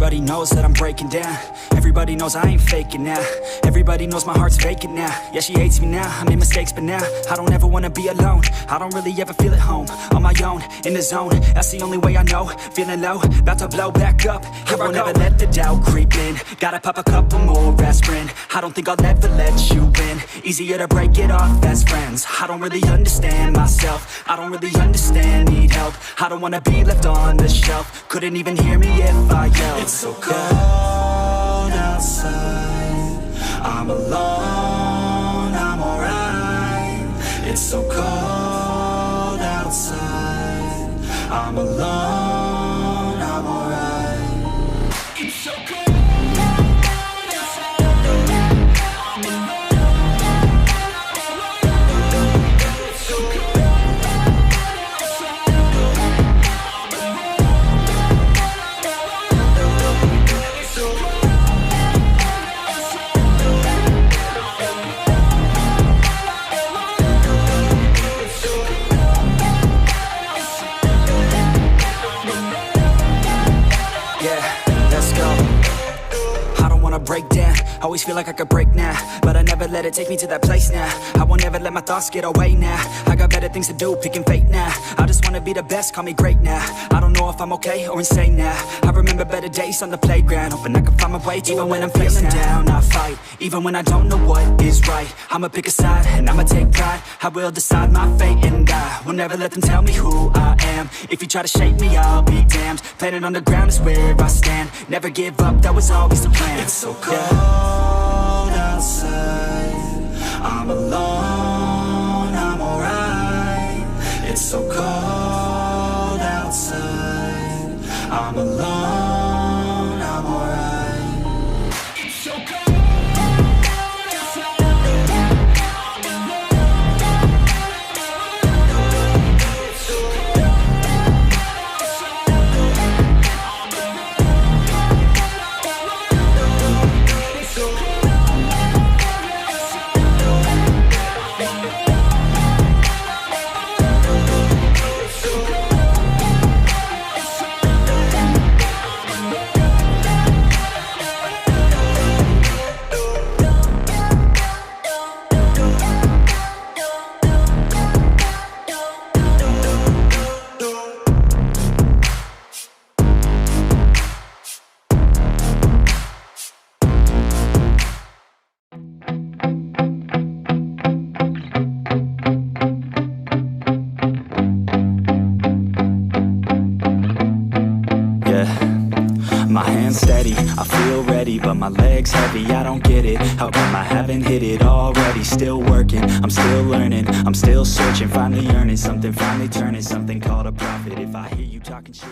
Everybody knows that I'm breaking down. Everybody knows I ain't faking now. Everybody knows my heart's vacant now. Yeah, she hates me now, I made mistakes, but now I don't ever wanna be alone. I don't really ever feel at home. On my own, in the zone, that's the only way I know. Feeling low, about to blow back up. Here I won't ever let the doubt creep in. Gotta pop a couple more aspirin. I don't think I'll ever let you in. Easier to break it off as friends. I don't really understand myself. I don't really understand, need help. I don't wanna be left on the shelf. Couldn't even hear me if I yelled. It's so cold outside, I'm alone, I'm alright. It's so cold outside, I'm alone, I'm alright. It's so cold. Break down, always feel like I could break now, but I never let it take me to that place now. I won't ever let my thoughts get away now. I got better things to do, picking fate now. I just wanna be the best, call me great now. I don't know if I'm okay or insane now. I remember better days on the playground, hoping I can find my way to even when I'm feeling down, I fight, even when I don't know what is right. I'ma pick a side, and I'ma take pride. I will decide my fate, and I will never let them tell me who I am. If you try to shape me, I'll be damned. Planet on the ground is where I stand. Never give up, that was always the plan. It's so cold outside, I'm alone, I'm alright. It's so cold outside, I'm alone, I'm alright. It's so cold. My hands steady, I feel ready, but my legs heavy, I don't get it. How come I haven't hit it already? Still working, I'm still learning, I'm still searching. Finally earning something, finally turning something called a profit. If I hear you talking shit